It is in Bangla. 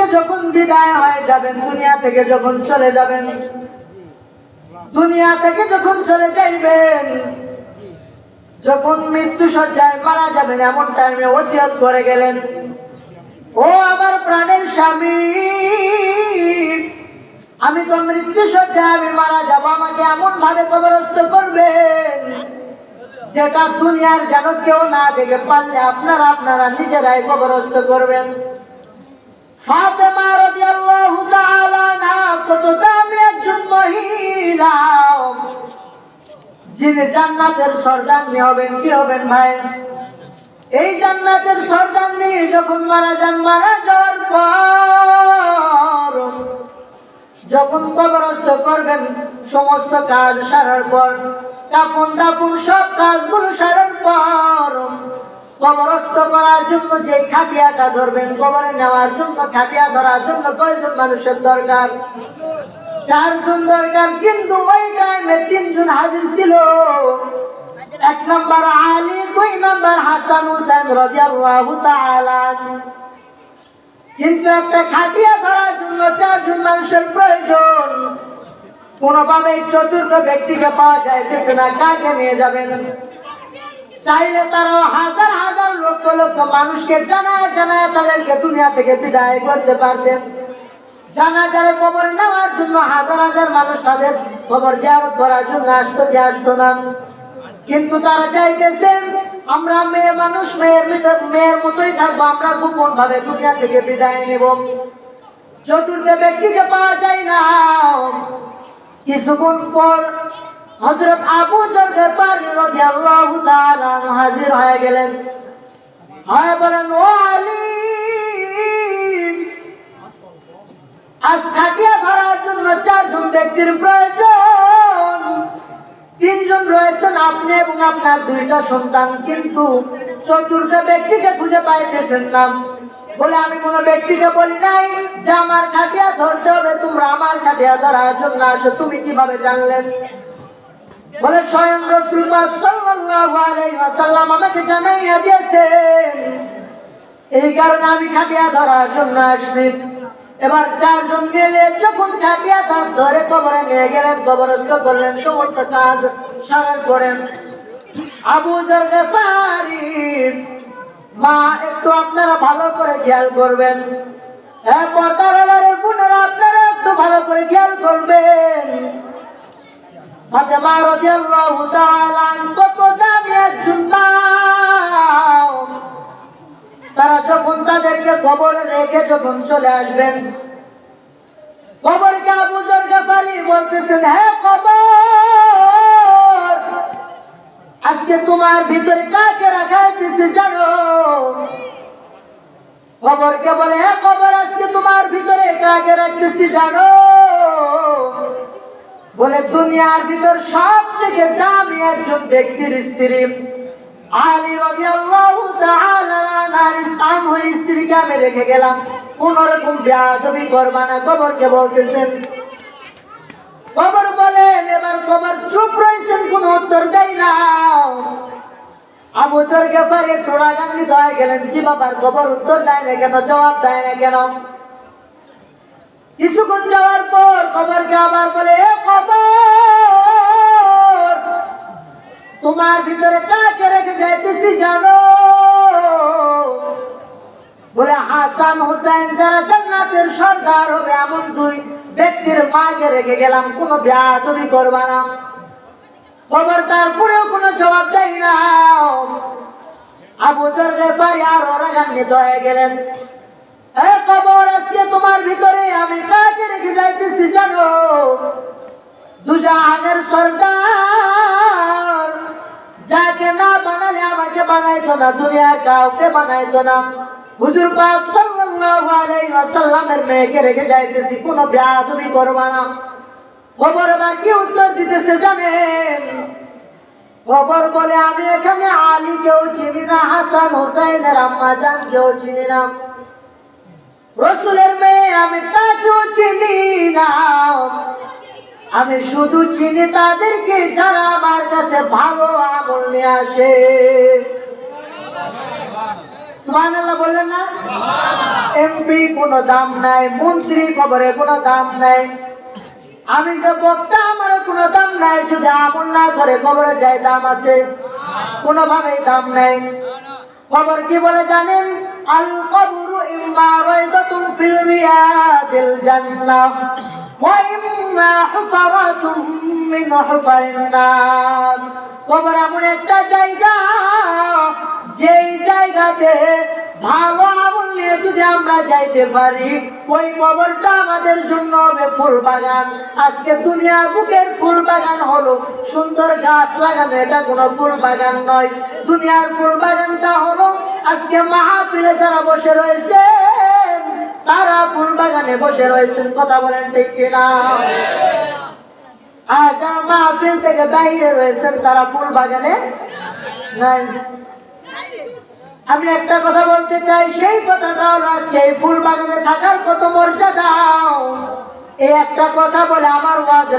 থেকে যখন বিদায় হয়ে যাবেন, দুনিয়া থেকে যখন চলে যাবেন, দুনিয়া থেকে যখন চলে যাইবেন, যখন মৃত্যু সজ্জায় মারা যাবেন, এমন টাইমে ওসিয়ত করে গেলেন, ও আমার প্রাণের স্বামী, আমি তো মৃত্যু সজ্জায় আমি মারা যাব, আমাকে এমন ভাবে কবরস্থ করবেন যেটা দুনিয়ার যেন কেউ না দেখে, পারলে আপনারা নিজেরাই কবরস্থ করবেন। ফাতেমা রাদিয়াল্লাহু তাআলা না কত দামি একজন মহিলা, যিনি জান্নাতের সর্দারনি হবেন। কি হবেন ভাই? এই জান্নাতের সর্দারনি যখন মারা যান, মারা যাওয়ার পর যখন কবরস্থ করবেন, সমস্ত কাজ সারার পর, কাফন দাফন সব কাজগুলো সারার পর, কবরস্থ করার জন্য যে খাটিয়াটা ধরবেন, কবরে নেওয়ার জন্য খাটিয়া ধরার জন্য কয়জন মানুষের দরকার? 4 জন দরকার। কিন্তু ওই টাইমে 3 জন হাজির ছিল। 1 নম্বর আলী, 2 নম্বর হাসান হুসাইন রাদিয়াল্লাহু তাআলা। কিন্তু একটা খাটিয়া ধরার জন্য 4 জন মানুষের প্রয়োজন। কোনোভাবে চতুর্থ ব্যক্তিকে পাওয়া যাইতেছে না। কাকে নিয়ে যাবেন? চাইলে তারা হাজার হাজার লক্ষ লক্ষ মানুষকে জানায় তাদেরকে দুনিয়া থেকে বিদায় করতে পারতেন। জানাজার কবর নেওয়ার জন্য হাজার হাজার মানুষ তাদের কবর জিয়ারত করার জন্য আসতো না। কিন্তু তারা চাইতেছেন আমরা মেয়ে মানুষ, মেয়ের মতোই থাকবো, আমরা গোপন ভাবে দুনিয়া থেকে বিদায় নেব। চতুর্থ ব্যক্তিকে পাওয়া যায় না। কিছুক্ষণ পর হযরত আবু যর গফারী রাদিয়াল্লাহু তাআলা হাজির হয়ে গেলেন। হয় বলেন, ও আলী, আজ খাটিয়া ধরার জন্য 4 জন ব্যক্তির প্রয়োজন। 3 জন রয়েছেন আপনি এবং আপনার 2টা সন্তান, কিন্তু চতুর্থ ব্যক্তিকে খুঁজে পাইতেছেন না। বলে, আমি কোন ব্যক্তিকে বলি নাই যে আমার খাটিয়া ধরতে হবে, তোমরা আমার খাটিয়া ধরার জন্য আসো। তুমি কিভাবে জানলেন? বলে, স্বয়ং রাসূল পাক সাল্লাল্লাহু আলাইহি ওয়াসাল্লাম আমাকে জানাইয়া দিয়েছেন, এই কারণে আমি খাটিয়া ধরার জন্য আসছি। এবার 4 জন মিলে যখন খাটিয়া ধরে কবরে নিয়ে গেলেন, কবরস্থ করলেন, সমস্ত কাজ সারার পরে আবু যর গফারী মা, একটু আপনারা ভালো করে খেয়াল করবেন। হ্যাঁ, পর্দার আড়ালের বোনেরা, আপনারা একটু ভালো করে খেয়াল করবেন। ফাতেমা রাদিয়াল্লাহু তাআলা কত দামি একজন মা। তারা যখন তাদেরকে কবরে রেখে যখন চলে আসবেন, কবরকে আবু যর গফারী বলতেছেন, হ্যাঁ কবর, আজকে তোমার ভিতরে কাকে রাখা হয়েছে জানো? কবরকে বলে, হ্যাঁ কবর, আজকে তোমার ভিতরে কাকে রাখতেছি জানো? বলে, দুনিয়ার ভিতর সব থেকে দামি একজন ব্যক্তির স্ত্রী আলী রাদিয়াল্লাহু তাআলা আনহার স্ত্রীকে আমি রেখে গেলাম, কোন রকম বেয়াদবি করবা না। কবরকে বলতেছেন। কবর বলেন, এবার কবর চুপ রয়েছেন, কোন উত্তর দেয় না। আবু যর গফারী একটু রাগান্বিত হয়ে গেলেন, কি ব্যাপার, কবর উত্তর দেয় না কেন, জবাব দেয় না কেন? কিছুক্ষণ যাওয়ার পর কবরকে আবার বলে, এ কবর, তোমার ভিতরে কাকে রেখে যাইতেছি জানো? বলে, হাসান হুসাইন যারা জান্নাতের সর্দার হবে এমন 2 ব্যক্তির মাকে রেখে গেলাম, কোনো বেয়াদবি করবা না। কবর তারপরেও কোনো জবাব দেয় না। আবু যর গফারী আর রাগান্বিত হয়ে গেলেন, এ কবর, আজকে তোমার ভিতরে আমি কাকে রেখে যাইতেছি জানো? দুজাহানের সর্দার, যাকে না বানালে আমাকে বানাইতো না, দুনিয়ার কাউকে বানাইতো না, হুজুর পাক সাল্লাল্লাহু আলাইহি ওয়াসাল্লামের মেয়েকে রেখে যাইতেছি, কোনো বেয়াদবি করবা না। খবর এবার কি উত্তর দিতেছে জানেন? খবর বলে, আমি এখানে আলী কেউ চিনি না, হাসান হুসাইনের আম্মা জান কেউ চিনি না, রাসূলের মেয়ে আমি তাকেও চিনি না। আমি শুধু চিনি তাদেরকে যারা আমার কাছে ভালো আমল নিয়ে আসে। সুবহানাল্লাহ বললেন না? এমপি কোনো দাম নাই, মন্ত্রী কবরে কোনো দাম নাই, আমি যে বক্তা আমার কোনো দাম নাই, যদি আমল না করে কবরে যাই দাম আছে? কোনোভাবেই দাম নাই। খবর কি বলে জানেন? আল কবরু ইম্মা রাইদাতুন ফিল রিয়াদিল জান্নাহ ওয়া ইম্মা হুফারাতুম মিন হুফারিন নার। কবর এমন একটা জায়গা, যেই জায়গাতে ভালো আমল নিয়ে যদি আমরা যাইতে পারি, ওই কবরটা আমাদের জন্য হবে ফুল বাগান। আজকে দুনিয়ার বুকের ফুল বাগান হলো সুন্দর গাছ লাগানো, এটা কোনো ফুল বাগান নয়। দুনিয়ার ফুল বাগানটা হলো আজকে মাহফিলে যারা বসে রয়েছে তারা ফুল বাগানে বসে রয়েছেন। কথা বলেন ঠিক কিনা? আর যারা মাহফিল থেকে বাইরে রয়েছেন তারা ফুল বাগানে নাই। আমি একটা কথা বলতে চাই, সেই কথাটা হলো আজকে এই ফুল বাগানে থাকার কত মর্যাদা। এই একটা কথা বলে আমার ওয়াজ